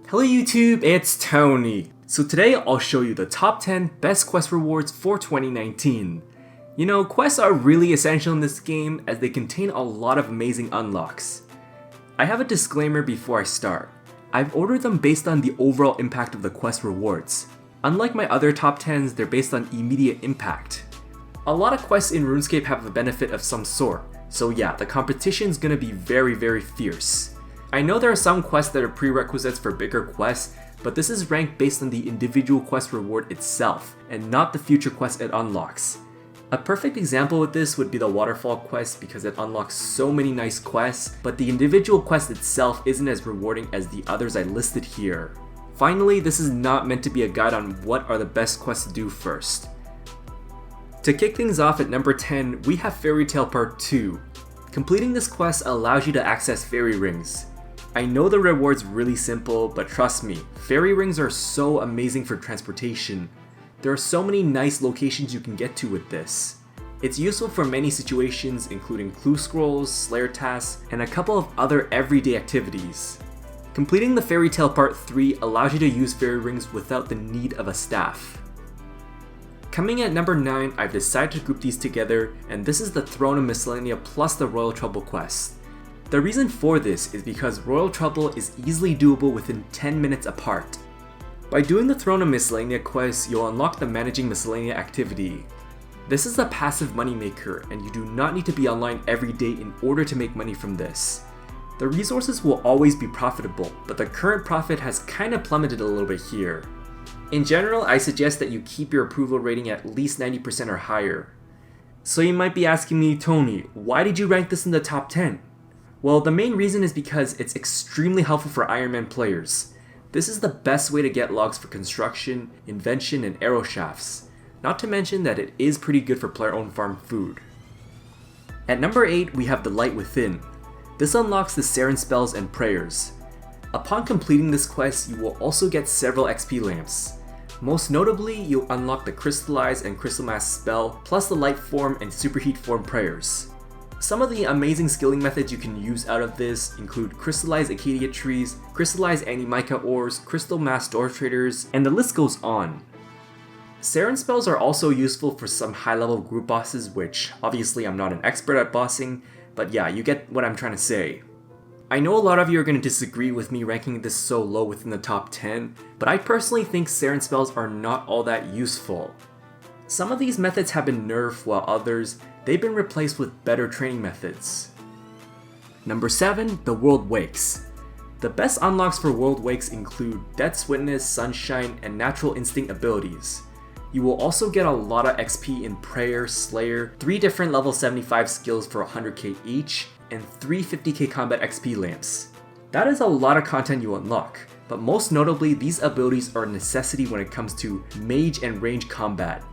Hello YouTube, it's Tony. So today I'll show you the top 10 best quest rewards for 2019. You know, quests are really essential in this game as they contain a lot of amazing unlocks. I have a disclaimer before I start. I've ordered them based on the overall impact of the quest rewards. Unlike my other top 10s, they're based on immediate impact. A lot of quests in RuneScape have a benefit of some sort, so yeah, the competition's gonna be very fierce. I know there are some quests that are prerequisites for bigger quests, but this is ranked based on the individual quest reward itself, and not the future quests it unlocks. A perfect example with this would be the waterfall quest because it unlocks so many nice quests, but the individual quest itself isn't as rewarding as the others I listed here. Finally, this is not meant to be a guide on what are the best quests to do first. To kick things off at number 10, we have Fairy Tale Part 2. Completing this quest allows you to access fairy rings. I know the reward's really simple, but trust me, fairy rings are so amazing for transportation. There are so many nice locations you can get to with this. It's useful for many situations including clue scrolls, slayer tasks, and a couple of other everyday activities. Completing the Fairy Tale Part 3 allows you to use fairy rings without the need of a staff. Coming at number 9, I've decided to group these together, and this is the Throne of Miscellanea plus the Royal Trouble quest. The reason for this is because Royal Trouble is easily doable within 10 minutes apart. By doing the Throne of Miscellanea quest, you'll unlock the Managing Miscellanea activity. This is a passive moneymaker, and you do not need to be online every day in order to make money from this. The resources will always be profitable, but the current profit has kinda plummeted a little bit here. In general, I suggest that you keep your approval rating at least 90% or higher. So you might be asking me, Tony, why did you rank this in the top 10? Well, the main reason is because it's extremely helpful for Iron Man players. This is the best way to get logs for construction, invention, and arrow shafts. Not to mention that it is pretty good for player-owned farm food. At number 8, we have The Light Within. This unlocks the Siren spells and prayers. Upon completing this quest, you will also get several XP lamps. Most notably, you'll unlock the Crystallize and Crystal Mask spell, plus the Light Form and Superheat Form prayers. Some of the amazing skilling methods you can use out of this include Crystallized Acacia trees, Crystallized Anti-Mica ores, Crystal Mass Door Traders, and the list goes on. Siren spells are also useful for some high-level group bosses, which obviously I'm not an expert at bossing, but yeah, you get what I'm trying to say. I know a lot of you are going to disagree with me ranking this so low within the top 10, but I personally think Siren spells are not all that useful. Some of these methods have been nerfed, while others, they've been replaced with better training methods. Number 7, the World Wakes. The best unlocks for World Wakes include Death's Witness, Sunshine, and Natural Instinct abilities. You will also get a lot of XP in Prayer, Slayer, 3 different level 75 skills for 100k each, and 3 50k combat XP lamps. That is a lot of content you unlock, but most notably these abilities are a necessity when it comes to mage and range combat.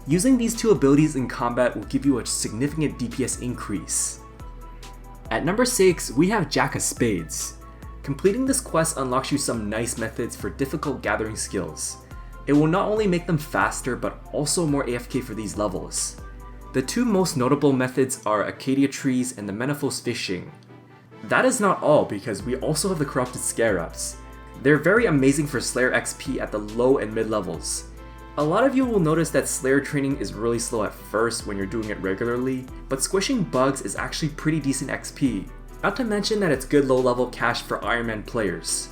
Using these 2 abilities in combat will give you a significant DPS increase. At number 6, we have Jack of Spades. Completing this quest unlocks you some nice methods for difficult gathering skills. It will not only make them faster, but also more AFK for these levels. The 2 most notable methods are Acacia trees and the Menaphos fishing. That is not all, because we also have the Corrupted Scarabs. They're very amazing for Slayer XP at the low and mid levels. A lot of you will notice that Slayer training is really slow at first when you're doing it regularly, but squishing bugs is actually pretty decent XP. Not to mention that it's good low level cash for Iron Man players.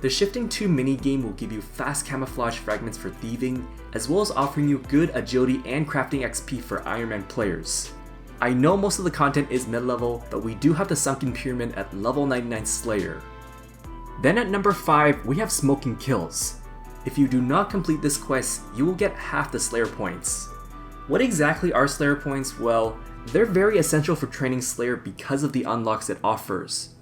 The Shifting 2 minigame will give you fast camouflage fragments for thieving, as well as offering you good agility and crafting XP for Iron Man players. I know most of the content is mid-level, but we do have the Sunken Pyramid at level 99 Slayer. Then at number 5, we have Smoking Kills. If you do not complete this quest, you will get half the Slayer points. What exactly are Slayer points? Well, they're very essential for training Slayer because of the unlocks it offers.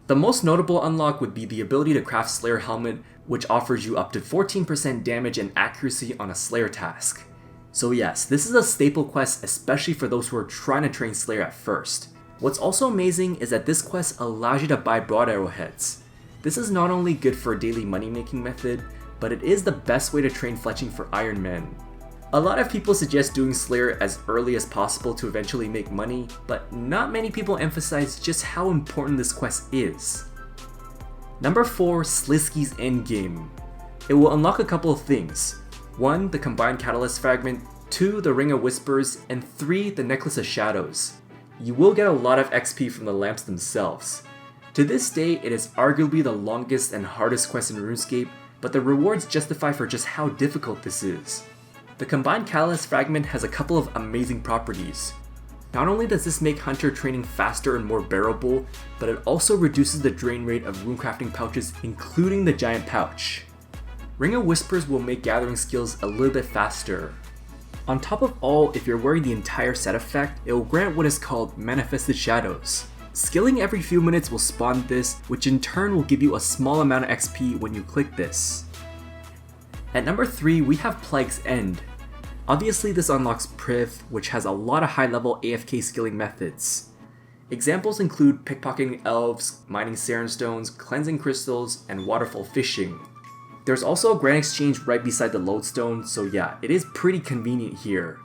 The most notable unlock would be the ability to craft Slayer Helmet, which offers you up to 14% damage and accuracy on a Slayer task. So yes, this is a staple quest, especially for those who are trying to train Slayer at first. What's also amazing is that this quest allows you to buy broad arrowheads. This is not only good for a daily money making method, but it is the best way to train fletching for Iron Man. A lot of people suggest doing Slayer as early as possible to eventually make money, but not many people emphasize just how important this quest is. Number 4, SLISKE'S Endgame. It will unlock a couple of things. 1, the combined catalyst fragment, 2, the Ring of Whispers, and 3, the Necklace of Shadows. You will get a lot of XP from the lamps themselves. To this day, it is arguably the longest and hardest quest in RuneScape, but the rewards justify for just how difficult this is. The combined catalyst fragment has a couple of amazing properties. Not only does this make hunter training faster and more bearable, but it also reduces the drain rate of runecrafting pouches, including the giant pouch. Ring of Whispers will make gathering skills a little bit faster. On top of all, if you're wearing the entire set effect, it will grant what is called Manifested Shadows. Skilling every few minutes will spawn this, which in turn will give you a small amount of XP when you click this. At number 3, we have Plague's End. Obviously this unlocks Priv, which has a lot of high level AFK skilling methods. Examples include pickpocketing elves, mining Saren stones, cleansing crystals, and waterfall fishing. There's also a grand exchange right beside the lodestone, so yeah, it is pretty convenient here.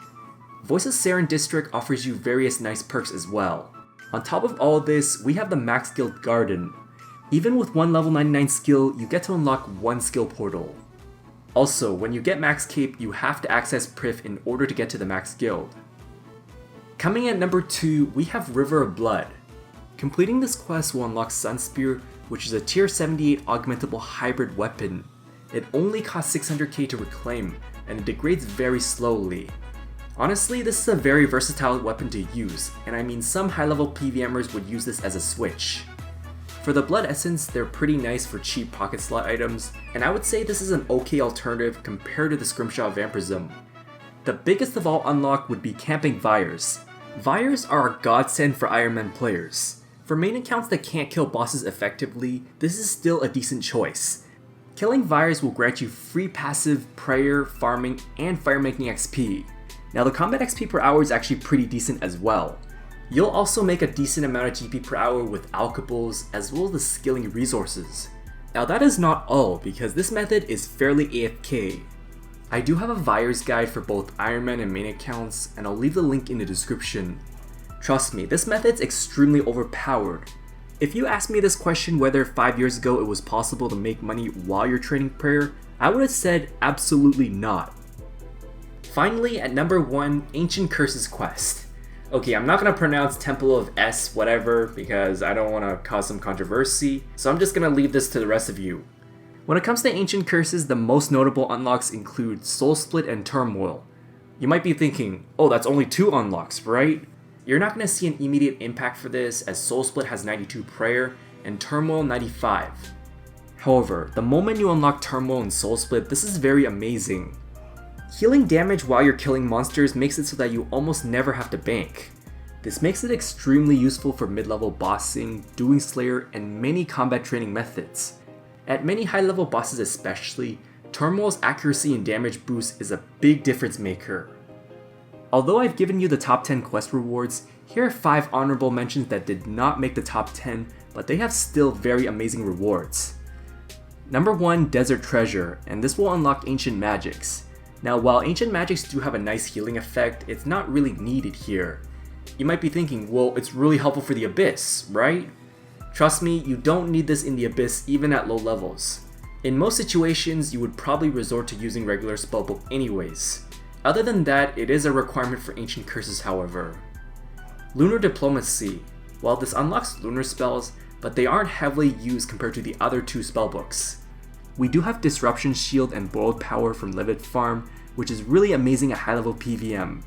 Voice of Saren District offers you various nice perks as well. On top of all this, we have the Max Guild Garden. Even with one level 99 skill, you get to unlock one skill portal. Also, when you get Max Cape, you have to access Priv in order to get to the Max Guild. Coming at number 2, we have River of Blood. Completing this quest will unlock Sun Spear, which is a tier 78 augmentable hybrid weapon. It only costs 600k to reclaim, and it degrades very slowly. Honestly, this is a very versatile weapon to use, and I mean some high level PVMers would use this as a switch. For the Blood Essence, they're pretty nice for cheap pocket slot items, and I would say this is an okay alternative compared to the Scrimshaw Vampirism. The biggest of all unlock would be camping Vyres. Vyres are a godsend for Iron Man players. For main accounts that can't kill bosses effectively, this is still a decent choice. Killing Vyres will grant you free passive, prayer, farming, and firemaking XP. Now the combat XP per hour is actually pretty decent as well. You'll also make a decent amount of GP per hour with alchables as well as the skilling resources. Now that is not all, because this method is fairly AFK. I do have a Vyres guide for both Iron Man and main accounts, and I'll leave the link in the description. Trust me, this method's extremely overpowered. If you asked me this question whether 5 years ago it was possible to make money while you're training prayer, I would have said absolutely not. Finally, at number 1, Ancient Curses quest. Okay, I'm not going to pronounce Temple of S whatever because I don't want to cause some controversy, so I'm just going to leave this to the rest of you. When it comes to Ancient Curses, the most notable unlocks include Soul Split and Turmoil. You might be thinking, oh, that's only 2 unlocks, right? You're not going to see an immediate impact for this, as Soul Split has 92 prayer and Turmoil 95. However, the moment you unlock Turmoil and Soul Split, this is very amazing. Healing damage while you're killing monsters makes it so that you almost never have to bank. This makes it extremely useful for mid-level bossing, doing Slayer, and many combat training methods. At many high-level bosses especially, Turmoil's accuracy and damage boost is a big difference maker. Although I've given you the top 10 quest rewards, here are 5 honorable mentions that did not make the top 10, but they have still very amazing rewards. Number 1, Desert Treasure, and this will unlock Ancient Magics. Now while Ancient Magics do have a nice healing effect, it's not really needed here. You might be thinking, well, it's really helpful for the Abyss, right? Trust me, you don't need this in the Abyss even at low levels. In most situations, you would probably resort to using regular spellbook anyways. Other than that, it is a requirement for Ancient Curses however. Lunar Diplomacy. While this unlocks lunar spells, but they aren't heavily used compared to the other 2 spellbooks. We do have Disruption Shield and Borrowed Power from Livid Farm, which is really amazing at high level PVM.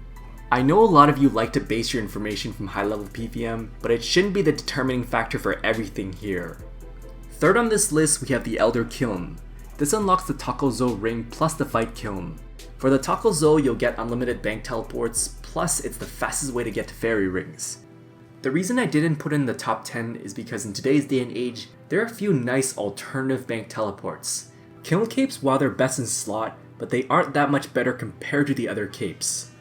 I know a lot of you like to base your information from high level PVM, but it shouldn't be the determining factor for everything here. Third on this list, we have the Elder Kiln. This unlocks the Takozo ring plus the Fight Kiln. For the Takozo, you'll get unlimited bank teleports, plus it's the fastest way to get to fairy rings. The reason I didn't put in the top 10 is because in today's day and age, there are a few nice alternative bank teleports. Kiln capes, while they're best in slot, but they aren't that much better compared to the other capes.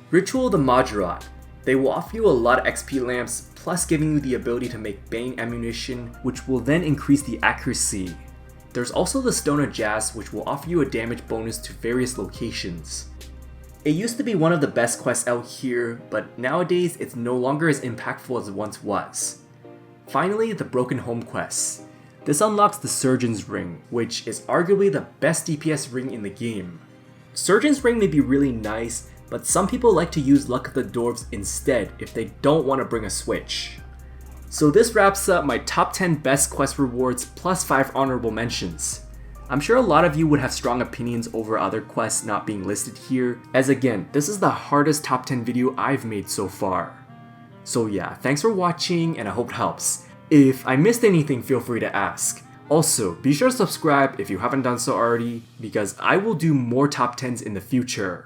Ritual the Majorat. They will offer you a lot of XP lamps, plus giving you the ability to make Bane ammunition, which will then increase the accuracy. There's also the Stone of Jas, which will offer you a damage bonus to various locations. It used to be one of the best quests out here, but nowadays it's no longer as impactful as it once was. Finally, the Broken Home quests. This unlocks the Surgeon's Ring, which is arguably the best DPS ring in the game. Surgeon's Ring may be really nice, but some people like to use Luck of the Dwarves instead if they don't want to bring a switch. So this wraps up my top 10 best quest rewards plus 5 honorable mentions. I'm sure a lot of you would have strong opinions over other quests not being listed here, as again, this is the hardest top 10 video I've made so far. So yeah, thanks for watching and I hope it helps. If I missed anything, feel free to ask. Also, be sure to subscribe if you haven't done so already, because I will do more top 10s in the future.